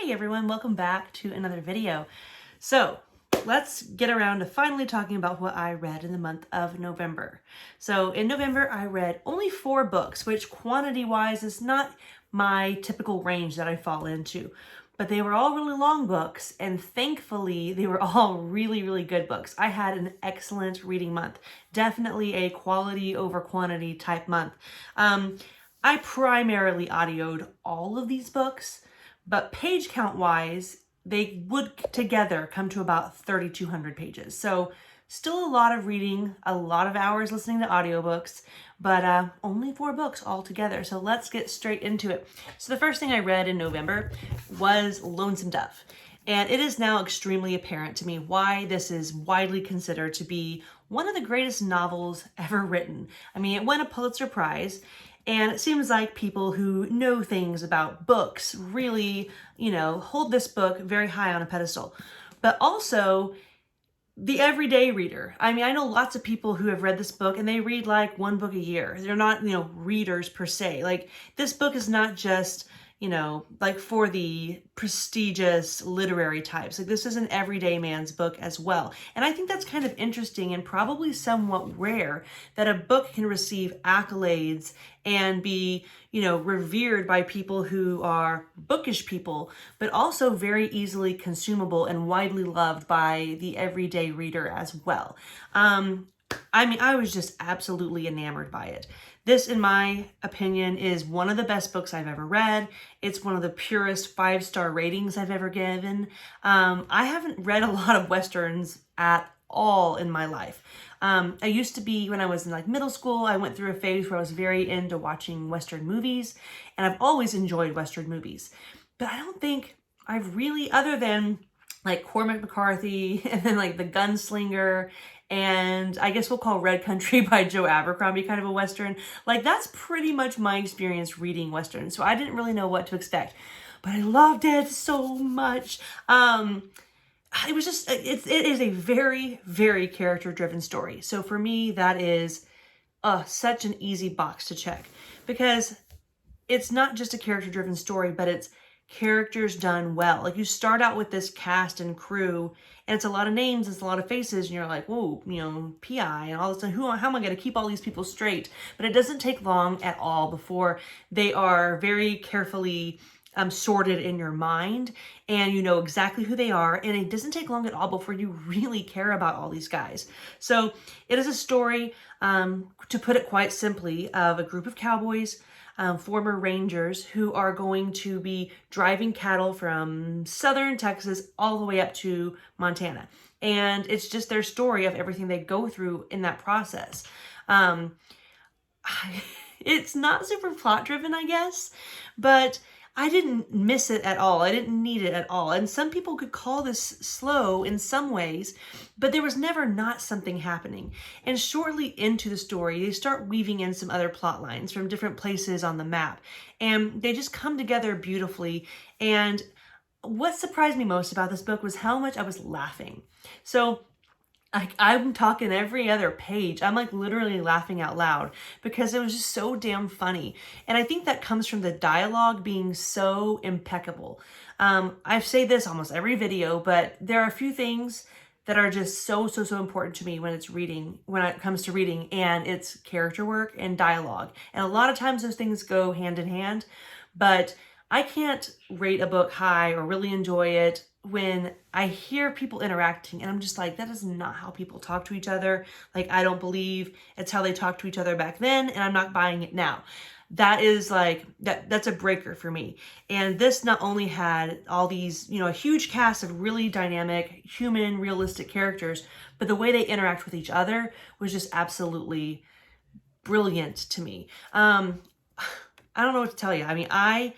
Hi everyone, welcome back to another video. So let's get around to finally talking about what I read in the month of November. So in November I read only 4 books, which quantity wise is not my typical range that I fall into. But they were all really long books, and thankfully they were all really good books. I had an excellent reading month. Definitely a quality over quantity type month. I primarily audioed all of these books, but page count wise, they would together come to about 3,200 pages. So still a lot of reading, a lot of hours listening to audiobooks, but only 4 books altogether. So let's get straight into it. So the first thing I read in November was Lonesome Dove. And it is now extremely apparent to me why this is widely considered to be one of the greatest novels ever written. I mean, it won a Pulitzer Prize, and it seems like people who know things about books really, hold this book very high on a pedestal. But also, the everyday reader. I mean, I know lots of people who have read this book and they read like 1 book a year. They're not, readers per se. Like, this book is not just, like for the prestigious literary types. Like, this is an everyday man's book as well. And I think that's kind of interesting and probably somewhat rare that a book can receive accolades and be, revered by people who are bookish people, but also very easily consumable and widely loved by the everyday reader as well. I mean, I was just absolutely enamored by it. This, in my opinion, is one of the best books I've ever read. It's one of the purest 5-star ratings I've ever given. I haven't read a lot of Westerns at all in my life. I used to be, when I was in like middle school, I went through a phase where I was very into watching Western movies, and I've always enjoyed Western movies. But I don't think I've really, other than like Cormac McCarthy and then like The Gunslinger, and I guess we'll call Red Country by Joe Abercrombie kind of a Western. Like, that's pretty much my experience reading Westerns. So I didn't really know what to expect, but I loved it so much. It was just, it is a very character-driven story. So for me, that is such an easy box to check, because it's not just a character-driven story, but it's characters done well. Like, you start out with this cast and crew, and it's a lot of names, it's a lot of faces, and you're like, whoa, PI and all this, and how am I going to keep all these people straight? But it doesn't take long at all before they are very carefully sorted in your mind, and you know exactly who they are, and it doesn't take long at all before you really care about all these guys. So it is a story, to put it quite simply, of a group of cowboys, former rangers, who are going to be driving cattle from southern Texas all the way up to Montana. And it's just their story of everything they go through in that process. It's not super plot driven, I guess, but I didn't miss it at all. I didn't need it at all. And some people could call this slow in some ways, but there was never not something happening. And shortly into the story, they start weaving in some other plot lines from different places on the map, and they just come together beautifully. And what surprised me most about this book was how much I was laughing. So I'm talking every other page. I'm like literally laughing out loud because it was just so damn funny. And I think that comes from the dialogue being so impeccable. I say this almost every video, but there are a few things that are just so important to me when it comes to reading, and it's character work and dialogue. And a lot of times those things go hand in hand, but I can't rate a book high or really enjoy it when I hear people interacting and I'm just like, that is not how people talk to each other. Like, I don't believe it's how they talk to each other back then, and I'm not buying it now. That is like, that's a breaker for me. And this not only had all these, a huge cast of really dynamic, human, realistic characters, but the way they interact with each other was just absolutely brilliant to me. I don't know what to tell you. I mean, I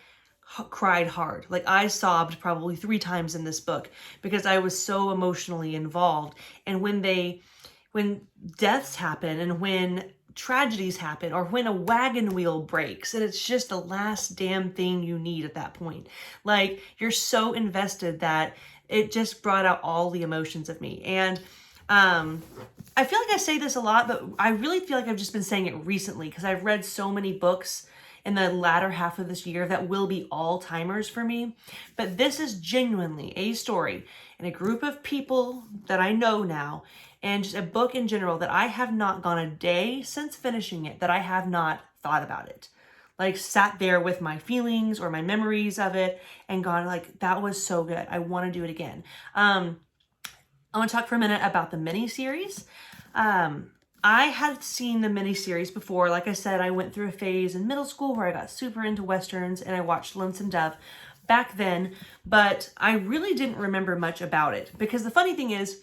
cried hard. Like, I sobbed probably 3 times in this book because I was so emotionally involved. And when deaths happen, and when tragedies happen, or when a wagon wheel breaks, and it's just the last damn thing you need at that point, like, you're so invested that it just brought out all the emotions of me. And I feel like I say this a lot, but I really feel like I've just been saying it recently because I've read so many books in the latter half of this year that will be all-timers for me. But this is genuinely a story and a group of people that I know now, and just a book in general that I have not gone a day since finishing it that I have not thought about it. Like sat there with my feelings or my memories of it and gone like, that was so good. I want to do it again. I want to talk for a minute about the miniseries. I had seen the miniseries before. Like I said, I went through a phase in middle school where I got super into Westerns and I watched Lonesome Dove back then, but I really didn't remember much about it because the funny thing is,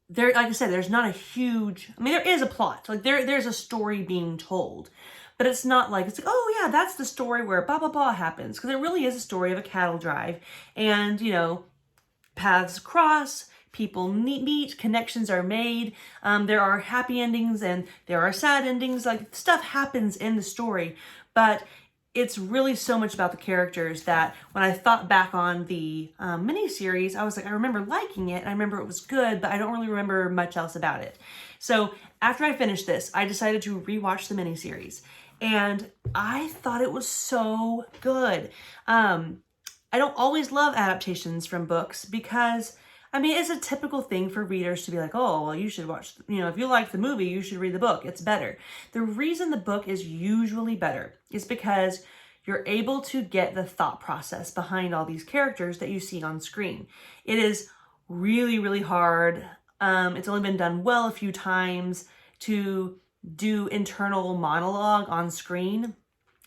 there, like I said, there's not a huge, I mean, there is a plot. Like there's a story being told, but it's not like, it's like, oh yeah, that's the story where blah, blah, blah happens. Because it really is a story of a cattle drive and, you know, paths cross, people meet, connections are made. There are happy endings and there are sad endings. Like stuff happens in the story, but it's really so much about the characters that when I thought back on the miniseries, I was like, I remember liking it and I remember it was good, but I don't really remember much else about it. So after I finished this, I decided to rewatch the miniseries and I thought it was so good. I don't always love adaptations from books because, I mean, it's a typical thing for readers to be like, oh, well, you should watch, you know, if you like the movie, you should read the book. It's better. The reason the book is usually better is because you're able to get the thought process behind all these characters that you see on screen. It is really, really hard. It's only been done well a few times to do internal monologue on screen.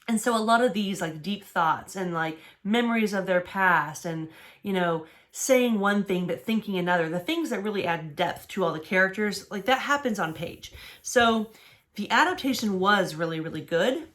And so a lot of these like deep thoughts and like memories of their past and, you know, saying one thing but thinking another, the things that really add depth to all the characters, like that happens on page. So the adaptation was really, really good.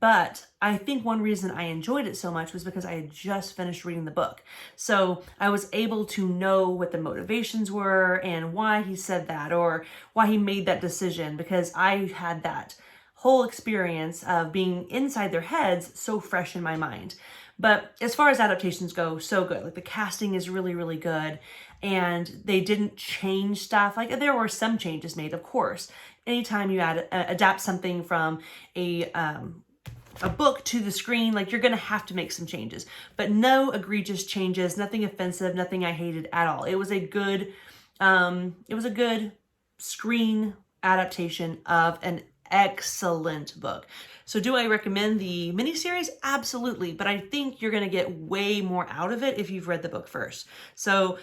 But I think one reason I enjoyed it so much was because I had just finished reading the book. So I was able to know what the motivations were and why he said that or why he made that decision, because I had that whole experience of being inside their heads so fresh in my mind. But as far as adaptations go, so good. Like the casting is really, really good. And they didn't change stuff. Like there were some changes made, of course. Anytime you adapt something from a book to the screen, like you're going to have to make some changes, but no egregious changes, nothing offensive, nothing I hated at all. It was a good screen adaptation of an excellent book. So do I recommend the miniseries? Absolutely. But I think you're going to get way more out of it if you've read the book first. So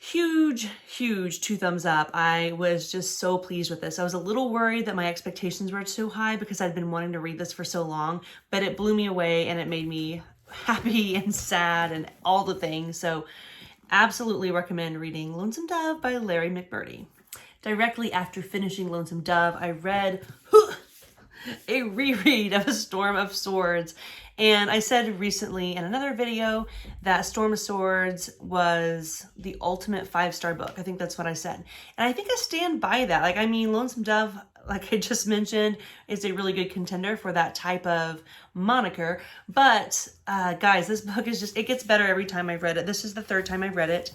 huge 2 thumbs up. I was just so pleased with this. I was a little worried that my expectations were too high because I'd been wanting to read this for so long, but it blew me away and it made me happy and sad and all the things. So absolutely recommend reading Lonesome Dove by Larry McMurtry. Directly after finishing Lonesome Dove, I read a reread of A Storm of Swords. And I said recently in another video that Storm of Swords was the ultimate 5-star book. I think that's what I said. And I think I stand by that. Like, I mean, Lonesome Dove, like I just mentioned, is a really good contender for that type of moniker. But guys, this book is just, it gets better every time I've read it. This is the 3rd time I've read it.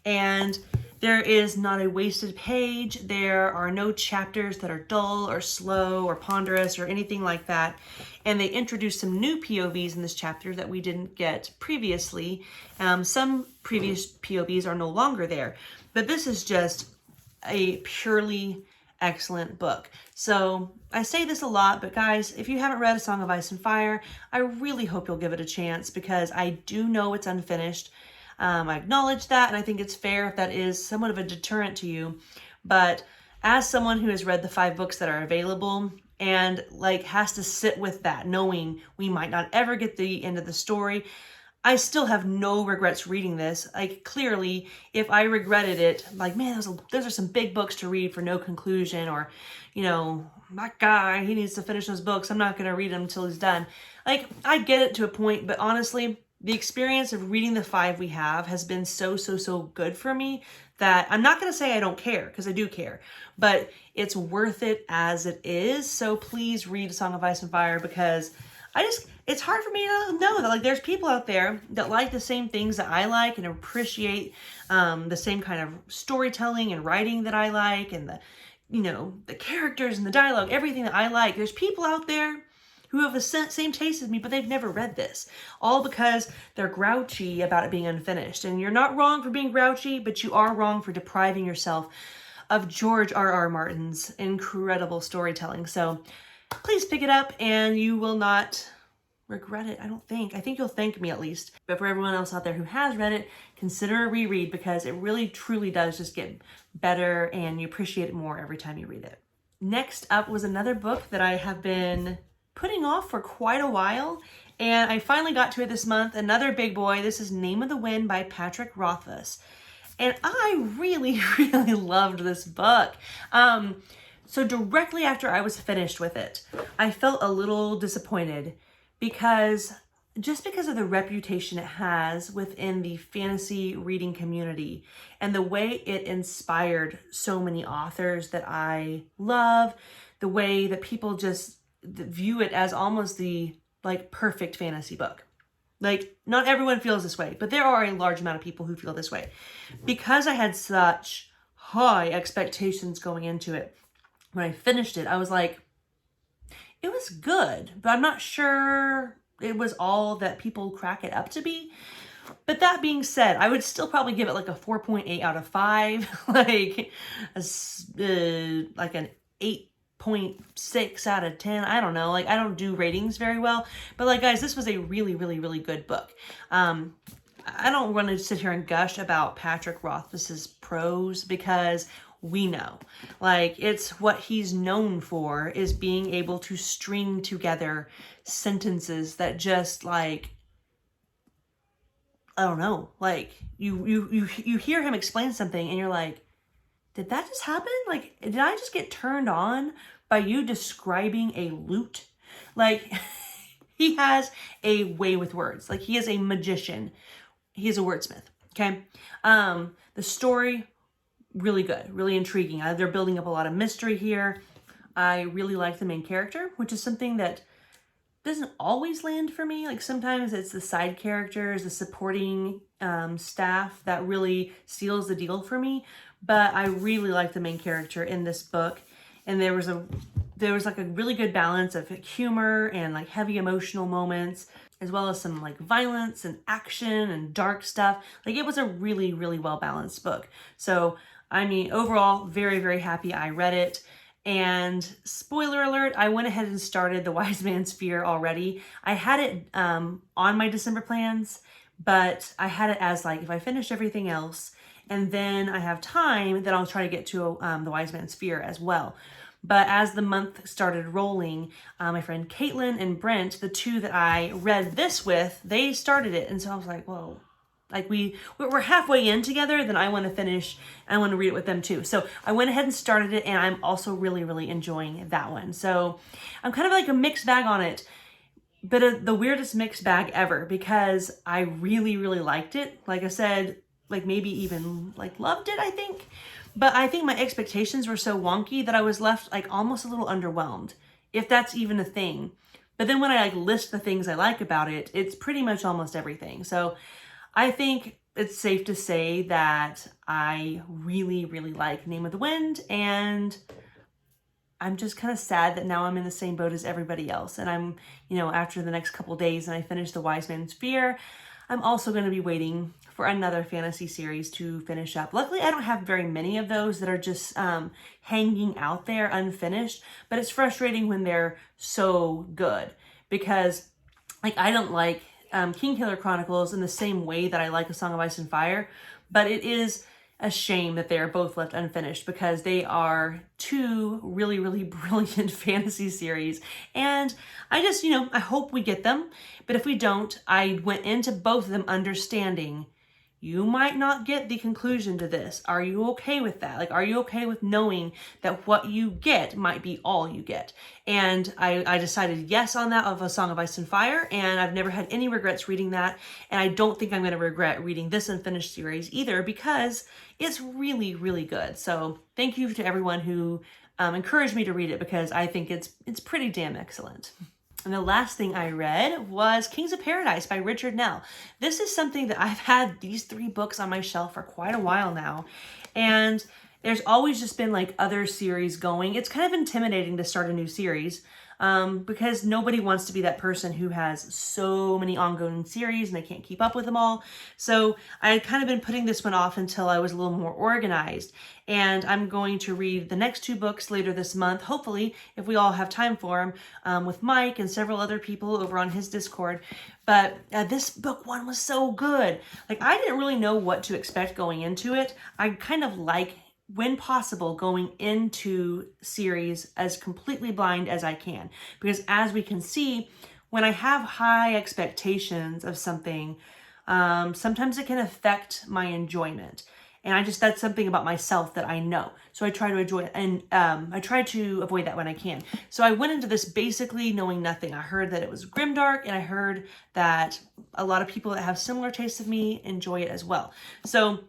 And there is not a wasted page. There are no chapters that are dull or slow or ponderous or anything like that. And they introduced some new POVs in this chapter that we didn't get previously. Some previous POVs are no longer there, but this is just a purely excellent book. So I say this a lot, but guys, if you haven't read A Song of Ice and Fire, I really hope you'll give it a chance because I do know it's unfinished. I acknowledge that, and I think it's fair if that is somewhat of a deterrent to you. But as someone who has read the 5 books that are available and like has to sit with that, knowing we might not ever get the end of the story, I still have no regrets reading this. Like clearly, if I regretted it, like, man, those are some big books to read for no conclusion, or, you know, that guy, he needs to finish those books. I'm not going to read them until he's done. Like, I get it to a point, but honestly, the experience of reading the 5 we have has been so good for me that I'm not going to say I don't care, because I do care, but it's worth it as it is. So please read A Song of Ice and Fire, because it's hard for me to know that like there's people out there that like the same things that I like and appreciate the same kind of storytelling and writing that I like, and the, you know, the characters and the dialogue, everything that I like. There's people out there who have the same taste as me, but they've never read this. All because they're grouchy about it being unfinished. And you're not wrong for being grouchy, but you are wrong for depriving yourself of George R.R. Martin's incredible storytelling. So please pick it up and you will not regret it, I don't think. I think you'll thank me at least. But for everyone else out there who has read it, consider a reread because it really truly does just get better and you appreciate it more every time you read it. Next up was another book that I have been putting off for quite a while, and I finally got to it this month. Another big boy. This is Name of the Wind by Patrick Rothfuss. And I really, really loved this book. So directly after I was finished with it, I felt a little disappointed because of the reputation it has within the fantasy reading community and the way it inspired so many authors that I love, the way that people just view it as almost the perfect fantasy book. Not everyone feels this way, but there are a large amount of people who feel this way. Because I had such high expectations going into it, when I finished it, I was like, it was good, but I'm not sure it was all that people crack it up to be. But that being said, I would still probably give it a 4.8 out of 5, like an 8.6 out of 10. I don't know. I don't do ratings very well, but guys, this was a really, really, really good book. I don't want to sit here and gush about Patrick Rothfuss's prose because we know, it's what he's known for is being able to string together sentences that just I don't know, you hear him explain something and you're like, did that just happen? Did I just get turned on by you describing a lute? He has a way with words. He is a magician. He is a wordsmith. Okay. The story, really good, really intriguing. They're building up a lot of mystery here. I really like the main character, which is something that doesn't always land for me. Sometimes it's the side characters, the supporting staff that really seals the deal for me. But I really like the main character in this book. And there was a really good balance of humor and heavy emotional moments, as well as some violence and action and dark stuff. It was a really, really well balanced book. So, I mean, overall, very, very happy I read it. And spoiler alert, I went ahead and started The Wise Man's Fear already. I had it on my December plans, but I had it as if I finish everything else and then I have time, then I'll try to get to The Wise Man's Fear as well. But as the month started rolling, my friend Caitlin and Brent, the two that I read this with, they started it. And so I was like, whoa. We're halfway in together, then I want to finish, I want to read it with them too. So I went ahead and started it, and I'm also really, really enjoying that one. So I'm kind of a mixed bag on it, but the weirdest mixed bag ever, because I really, really liked it. Like I said, maybe even loved it, I think. But I think my expectations were so wonky that I was left almost a little underwhelmed, if that's even a thing. But then when I list the things I like about it, it's pretty much almost everything. So I think it's safe to say that I really, really like Name of the Wind, and I'm just kind of sad that now I'm in the same boat as everybody else. And I'm, after the next couple days and I finish The Wise Man's Fear, I'm also going to be waiting for another fantasy series to finish up. Luckily, I don't have very many of those that are just hanging out there unfinished, but it's frustrating when they're so good because I don't like Kingkiller Chronicles in the same way that I like A Song of Ice and Fire, but it is a shame that they are both left unfinished because they are two really, really brilliant fantasy series. And I just, I hope we get them. But if we don't, I went into both of them understanding you might not get the conclusion to this. Are you okay with that? Are you okay with knowing that what you get might be all you get? And I decided yes on that of A Song of Ice and Fire, and I've never had any regrets reading that. And I don't think I'm going to regret reading this unfinished series either because it's really, really good. So thank you to everyone who encouraged me to read it because I think it's pretty damn excellent. And the last thing I read was Kings of Paradise by Richard Nell. This is something that I've had these 3 books on my shelf for quite a while now. And there's always just been other series going. It's kind of intimidating to start a new series. because nobody wants to be that person who has so many ongoing series and they can't keep up with them all. So I had kind of been putting this one off until I was a little more organized. And I'm going to read the next 2 books later this month, hopefully, if we all have time for them, with Mike and several other people over on his Discord. But this book one was so good. Like, I didn't really know what to expect going into it. I kind of like, when possible, going into series as completely blind as I can. Because as we can see, when I have high expectations of something, sometimes it can affect my enjoyment. And that's something about myself that I know. So I try to enjoy it, and I try to avoid that when I can. So I went into this basically knowing nothing. I heard that it was grimdark, and I heard that a lot of people that have similar tastes of me enjoy it as well. So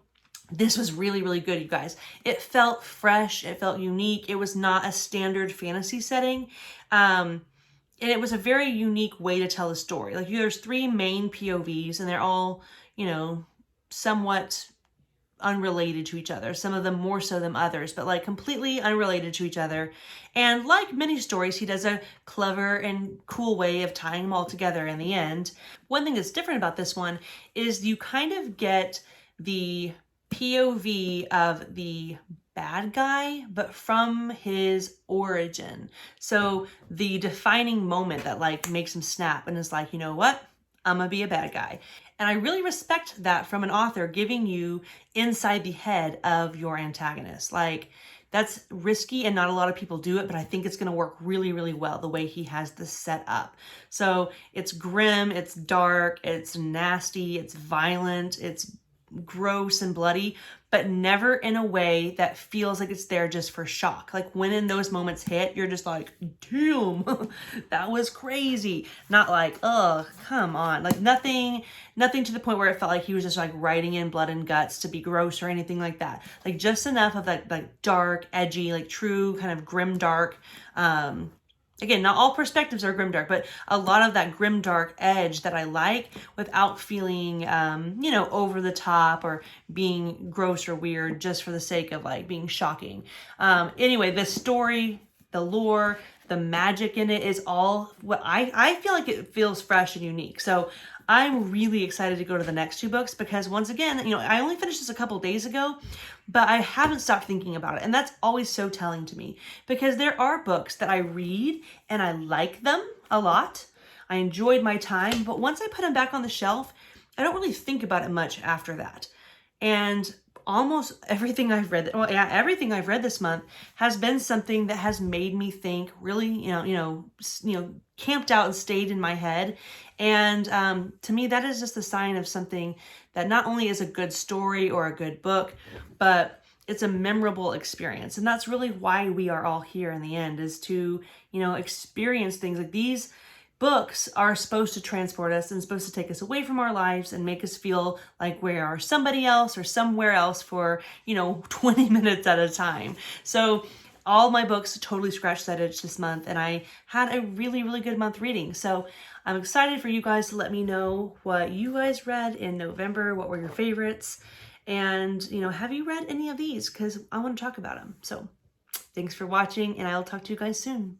this was really, really good, you guys. It felt fresh. It felt unique. It was not a standard fantasy setting. And it was a very unique way to tell a story. Like, there's 3 main POVs, and they're all, somewhat unrelated to each other. Some of them more so than others, but like completely unrelated to each other. And like many stories, he does a clever and cool way of tying them all together in the end. One thing that's different about this one is you kind of get the POV of the bad guy, but from his origin. So the defining moment that like makes him snap and is like, you know what? I'm gonna be a bad guy. And I really respect that from an author, giving you inside the head of your antagonist. Like, that's risky and not a lot of people do it, but I think it's gonna work really, really well the way he has this set up. So it's grim, it's dark, it's nasty, it's violent, it's gross and bloody, but never in a way that feels like it's there just for shock. Like, when in those moments hit, you're just like, damn, that was crazy. Not like, oh, come on. Like, nothing to the point where it felt like he was just like writing in blood and guts to be gross or anything like that. Like, just enough of that like dark, edgy, like true kind of grim dark, again, not all perspectives are grimdark, but a lot of that grimdark edge that I like without feeling, over the top or being gross or weird just for the sake of like being shocking. Anyway, the story, the lore, the magic in it is all what I feel like it feels fresh and unique. So I'm really excited to go to the next 2 books because, once again, I only finished this a couple days ago, but I haven't stopped thinking about it. And that's always so telling to me, because there are books that I read and I like them a lot. I enjoyed my time, but once I put them back on the shelf, I don't really think about it much after that. And almost everything I've read, everything I've read this month has been something that has made me think, really, camped out and stayed in my head. And to me, that is just a sign of something that not only is a good story or a good book, but it's a memorable experience. And that's really why we are all here in the end, is to, experience things like these. Books are supposed to transport us and supposed to take us away from our lives and make us feel like we are somebody else or somewhere else for, 20 minutes at a time. So all my books totally scratched that itch this month, and I had a really, really good month reading. So I'm excited for you guys to let me know what you guys read in November. What were your favorites? And, have you read any of these? Because I want to talk about them. So thanks for watching, and I'll talk to you guys soon.